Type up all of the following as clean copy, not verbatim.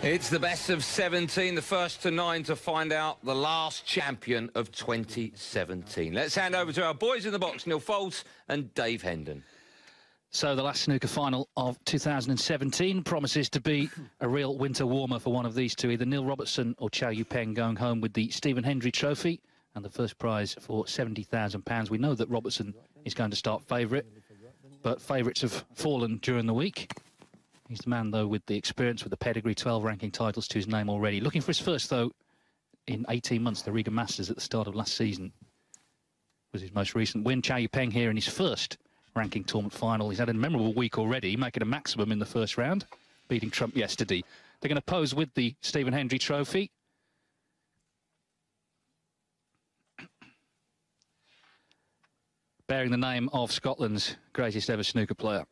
It's the best of 17, the first to 9 to find out the last champion of 2017. Let's hand over to our boys in the box, Neil Folds and Dave Hendon. So the last snooker final of 2017 promises to be a real winter warmer for one of these two, either Neil Robertson or Cao Yupeng, going home with the Stephen Hendry Trophy and the first prize for £70,000. We know that Robertson is going to start favourite, but favourites have fallen during the week. He's the man, though, with the experience, with the pedigree, 12 ranking titles to his name already. Looking for his first, though, in 18 months, the Riga Masters at the start of last season was his most recent win. Cao Yupeng here in his first ranking tournament final. He's had a memorable week already, making a maximum in the first round, beating Trump yesterday. They're going to pose with the Stephen Hendry Trophy. Bearing the name of Scotland's greatest ever snooker player.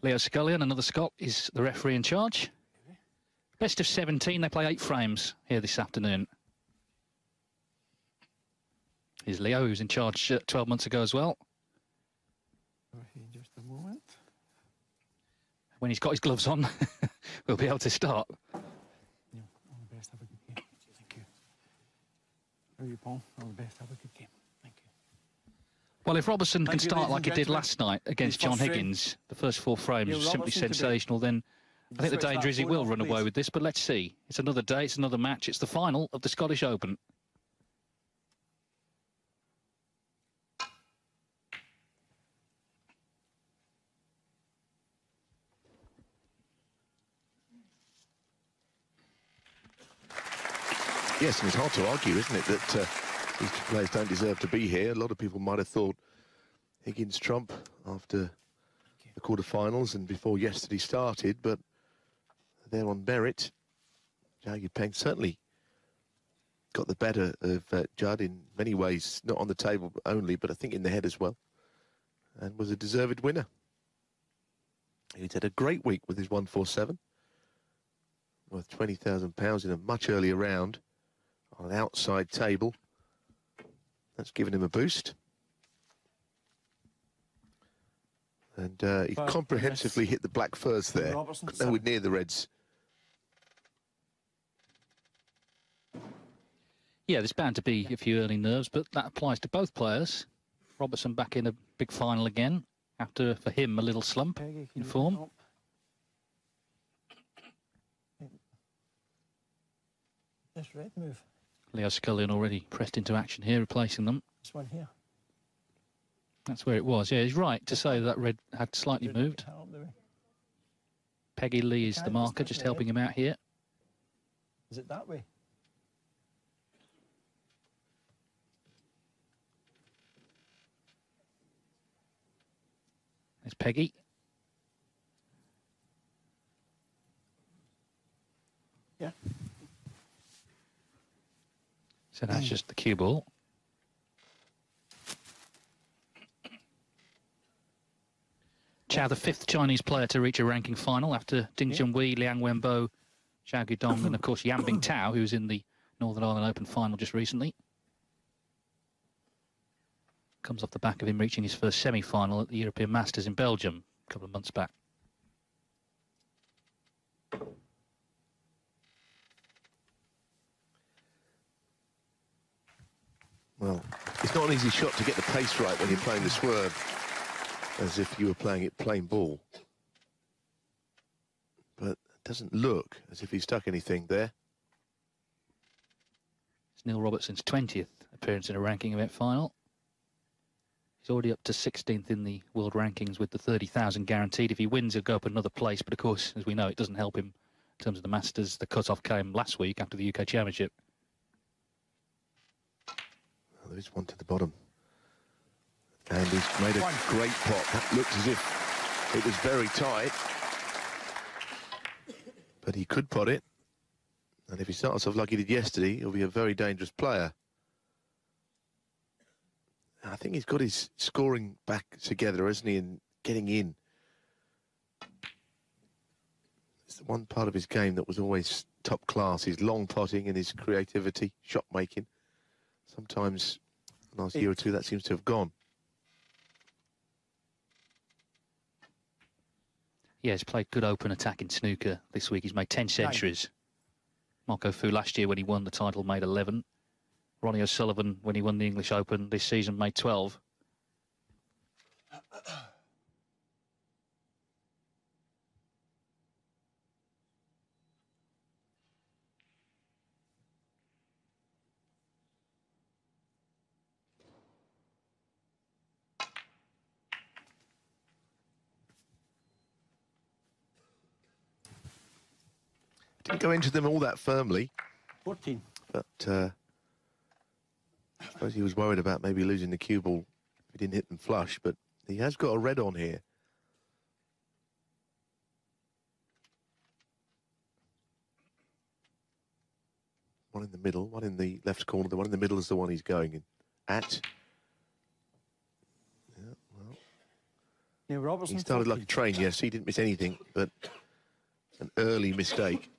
Leo Scullion, another Scot, is the referee in charge. Best of 17, they play 8 frames here this afternoon. Here's Leo, who's in charge 12 months ago as well. Just a moment. When he's got his gloves on, we'll be able to start. All the best, have a good game. Thank you. How are you, Paul? All the best, have a good game. Thank you. Well, if Robertson can start like he did last night against John Higgins, the first 4 frames were simply sensational, then I think the danger is he will run away with this, but let's see. It's another day, it's another match, it's the final of the Scottish Open. Yes, and it's hard to argue, isn't it, that these two players don't deserve to be here. A lot of people might have thought Higgins-Trump after the quarterfinals and before yesterday started, but they're on merit. Cao Yupeng certainly got the better of Judd in many ways, not on the table only, but I think in the head as well, and was a deserved winner. He's had a great week with his 147, worth £20,000 in a much earlier round on an outside table. That's given him a boost. And he comprehensively hit the black furs there. Nowhere near the reds. Yeah, there's bound to be a few early nerves, but that applies to both players. Robertson back in a big final again, after, for him, a little slump in form. This red move. Leo Scullion already pressed into action here, replacing them. This one here. That's where it was. Yeah, he's right to say that red had slightly moved. Peggy Lee is the marker, just helping him out here. Is it that way? There's Peggy. Yeah. So that's just the cue ball. Cao, the 5th Chinese player to reach a ranking final after Ding Junhui, Liang Wenbo, Zhao Guidong, and of course Yan Bingtao, who was in the Northern Ireland Open final just recently. Comes off the back of him reaching his first semi-final at the European Masters in Belgium a couple of months back. Well, it's not an easy shot to get the pace right when you're playing the swerve, as if you were playing it plain ball. But it doesn't look as if he stuck anything there. It's Neil Robertson's 20th appearance in a ranking event final. He's already up to 16th in the world rankings with the 30,000 guaranteed. If he wins, he'll go up another place. But of course, as we know, it doesn't help him in terms of the Masters. The cut-off came last week after the UK Championship. There is one to the bottom. And he's made a great pot. That looked as if it was very tight. But he could pot it. And if he starts off like he did yesterday, he'll be a very dangerous player. I think he's got his scoring back together, hasn't he, and getting in. It's the one part of his game that was always top class, his long potting and his creativity, shot making. Sometimes, last year or two, that seems to have gone. Yeah, he's played good open attacking snooker this week. He's made 10 centuries. Marco Fu last year when he won the title made 11. Ronnie O'Sullivan when he won the English Open this season made 12. Didn't go into them all that firmly. 14. But I suppose he was worried about maybe losing the cue ball if he didn't hit them flush, but he has got a red on here. One in the middle, one in the left corner. The one in the middle is the one he's going in at. Yeah, well, Neil Robertson. he started 14. like a train, yes. He didn't miss anything, but an early mistake.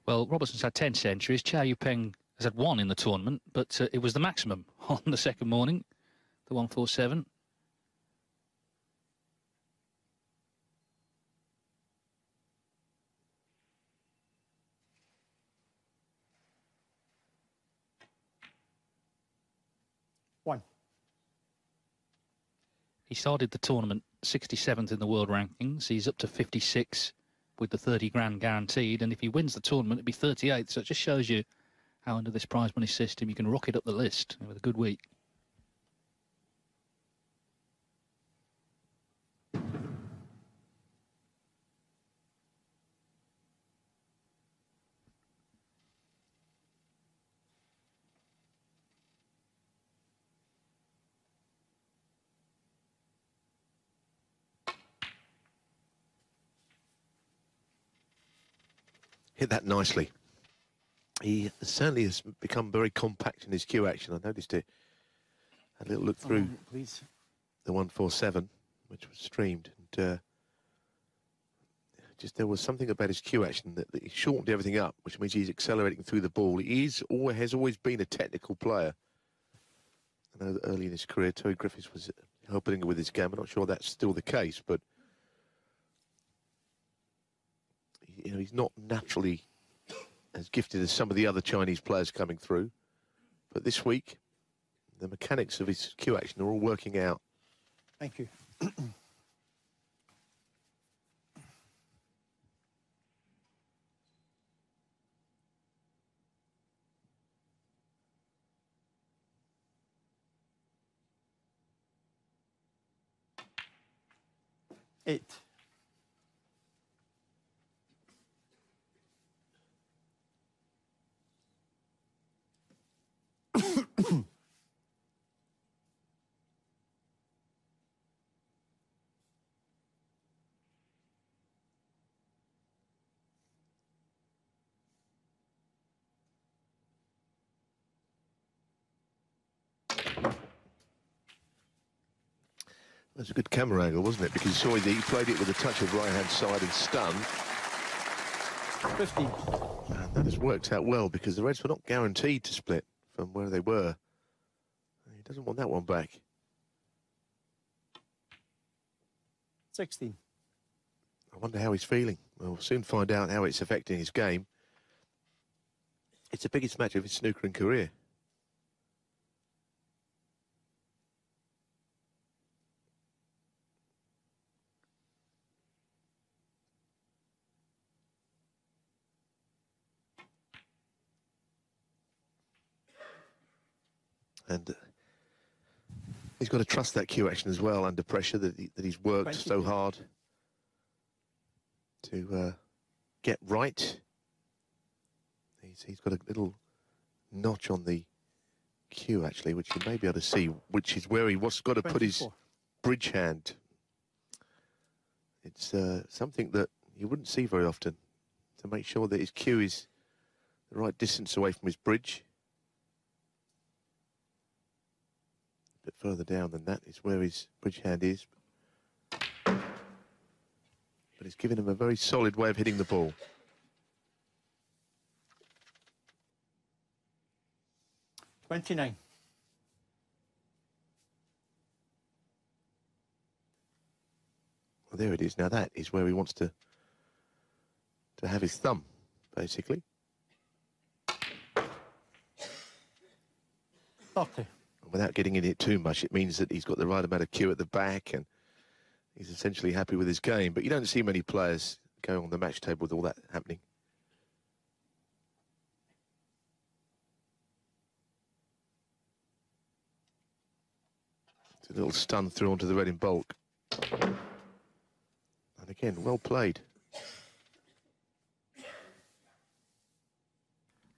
Well, Robertson's had 10 centuries. Cao Yupeng has had 1 in the tournament, but it was the maximum on the second morning, the 147. One. He started the tournament 67th in the world rankings. He's up to 56 with the 30 grand guaranteed, and if he wins the tournament, it'd be 38th. So it just shows you how under this prize money system you can rocket up the list with a good week. Hit that nicely. He certainly has become very compact in his cue action. I noticed it. Had a little look through Please. the 147, which was streamed. And just there was something about his cue action that he shortened everything up, which means he's accelerating through the ball. He has always been a technical player. I know that early in his career, Terry Griffiths was helping him with his game. I'm not sure that's still the case, but you know, he's not naturally as gifted as some of the other Chinese players coming through. But this week, the mechanics of his cue action are all working out. Thank you. Eight. That's a good camera angle, wasn't it? Because you saw he played it with a touch of right-hand side and stun. 15. And that has worked out well because the Reds were not guaranteed to split from where they were. He doesn't want that one back. 16. I wonder how he's feeling. We'll soon find out how it's affecting his game. It's the biggest match of his snookering career. And he's got to trust that cue action as well under pressure that he's worked so hard to get right. He's got a little notch on the cue actually, which you may be able to see, which is where he was got to 24. put his bridge hand. It's something that you wouldn't see very often, to make sure that his cue is the right distance away from his bridge. A bit further down than that is where his bridge hand is. But it's given him a very solid way of hitting the ball. 29. Well, there it is. Now that is where he wants to have his thumb, basically. 30. Without getting in it too much, it means that he's got the right amount of cue at the back and he's essentially happy with his game. But you don't see many players go on the match table with all that happening. It's a little stun through onto the red in bulk. And again, well played.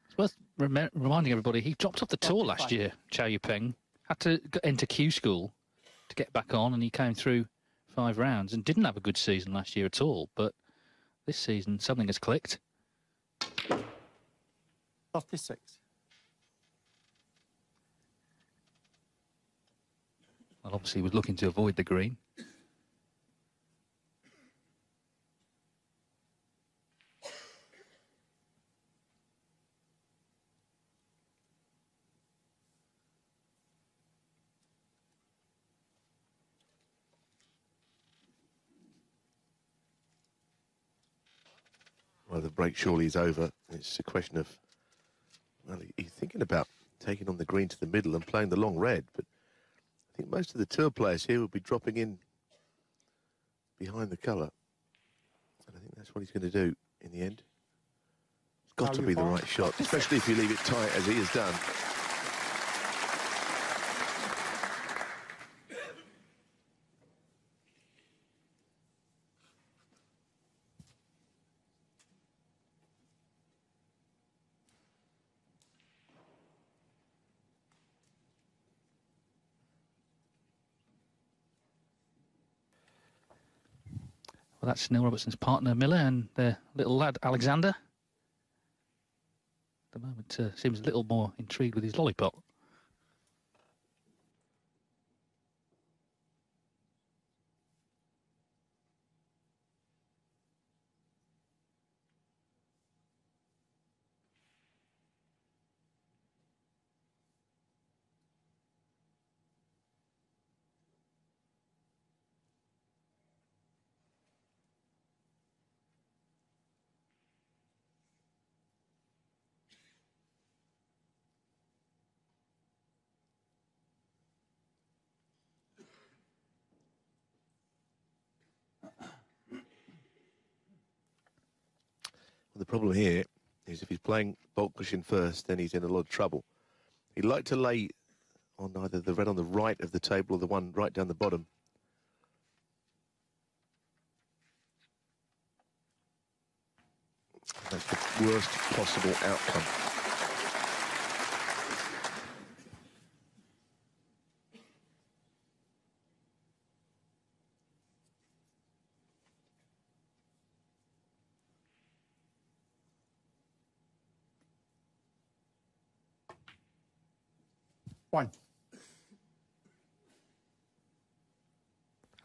It's worth reminding everybody, he dropped off the tour last year, Cao Yupeng. Had to enter Q school to get back on, and he came through 5 rounds and didn't have a good season last year at all. But this season, something has clicked. 36. Well, obviously, he was looking to avoid the green. Well, the break surely is over. It's a question of, well, he's thinking about taking on the green to the middle and playing the long red, but I think most of the tour players here will be dropping in behind the colour. And I think that's what he's going to do in the end. It's got to be the right shot, especially if you leave it tight as he has done. Well, that's Neil Robertson's partner, Miller, and their little lad, Alexander. At the moment, seems a little more intrigued with his lollipop. The problem here is if he's playing bulk cushion first, then he's in a lot of trouble. He'd like to lay on either the red on the right of the table or the one right down the bottom. That's the worst possible outcome. One. I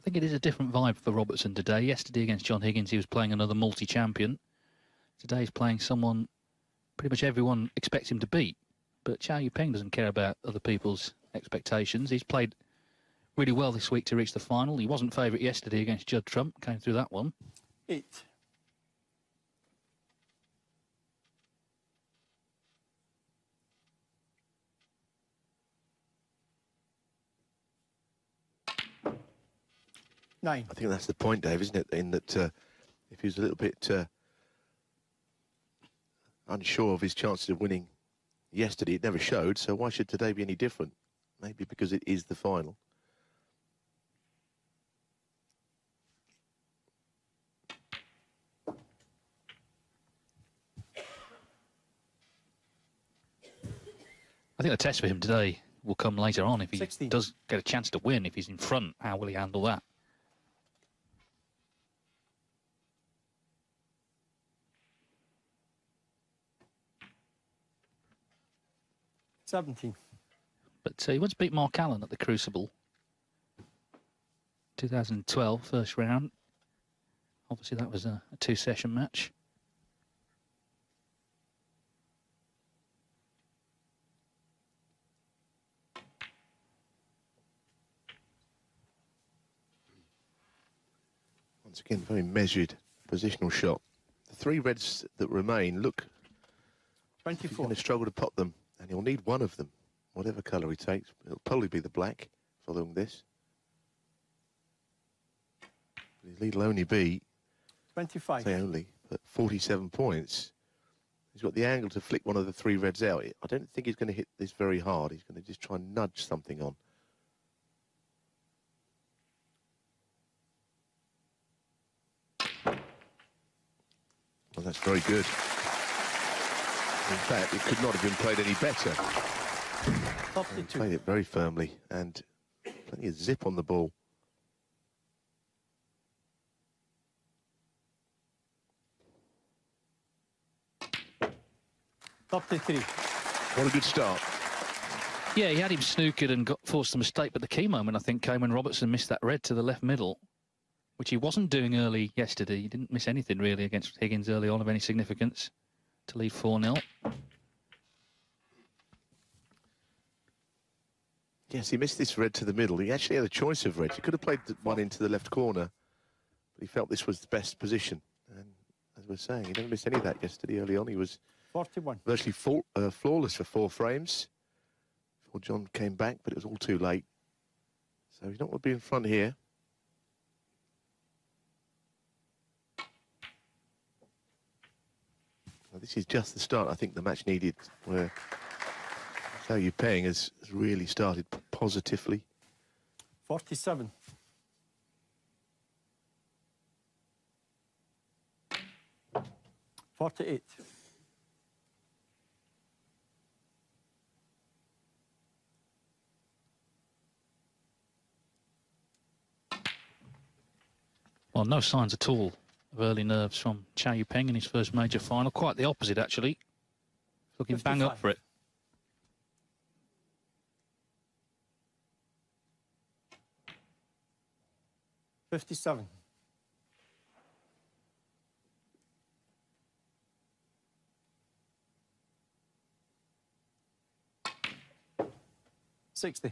think it is a different vibe for Robertson today. Yesterday against John Higgins, he was playing another multi-champion. Today he's playing someone pretty much everyone expects him to beat. But Cao Yupeng doesn't care about other people's expectations. He's played really well this week to reach the final. He wasn't favourite yesterday against Judd Trump, came through that one. 8. Nine. I think that's the point, Dave, isn't it? In that if he was a little bit unsure of his chances of winning yesterday, it never showed. So why should today be any different? Maybe because it is the final. I think the test for him today will come later on. If he 16. does get a chance to win, if he's in front, how will he handle that? $17. But he once beat Mark Allen at the Crucible. 2012, first round. Obviously, that was a 2-session match. Once again, very measured positional shot. The 3 reds that remain look... 24. He's going to struggle to pop them, and he'll need one of them, whatever colour he takes. It'll probably be the black following this. His lead will only be... 25. Say only, but 47 points. He's got the angle to flick one of the 3 reds out. I don't think he's going to hit this very hard. He's going to just try and nudge something on. Well, that's very good. In fact, it could not have been played any better. He played it very firmly and plenty of zip on the ball. Top to 3. What a good start. Yeah, he had him snookered and forced a mistake, but the key moment, I think, came when Robertson missed that red to the left middle, which he wasn't doing early yesterday. He didn't miss anything, really, against Higgins early on of any significance to lead 4-0. Yes, he missed this red to the middle. He actually had a choice of reds. He could have played one into the left corner, but he felt this was the best position. And as we're saying, he never missed any of that yesterday early on. He was 41. virtually flawless for 4 frames before John came back, but it was all too late. So he's not going to be in front here. Well, this is just the start I think the match needed, where Cao Yupeng has really started positively. 47. $48. Well, no signs at all of early nerves from Cao Yupeng in his first major final. Quite the opposite, actually. Looking 55. bang up for it. $57. $60.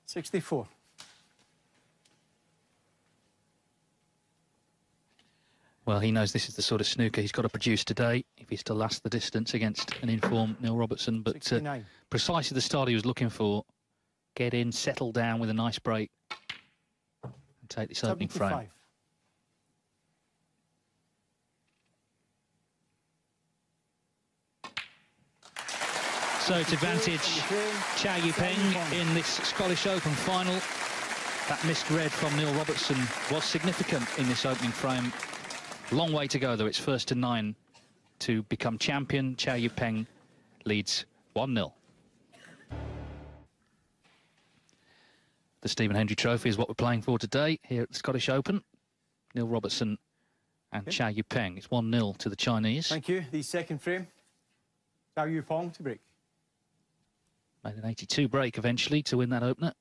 $64. Well, he knows this is the sort of snooker he's got to produce today if he's to last the distance against an informed Neil Robertson. But precisely the start he was looking for. Get in, settle down with a nice break and take this opening frame. So it's advantage Cao Yupeng in this Scottish Open final. That missed red from Neil Robertson was significant in this opening frame. Long way to go, though. It's first to 9 to become champion. Cao Yupeng leads 1-0. The Stephen Hendry Trophy is what we're playing for today here at the Scottish Open. Neil Robertson and Cao Yupeng. It's 1-0 to the Chinese. Thank you. The second frame. Cao Yupeng to break. Made an 82 break eventually to win that opener.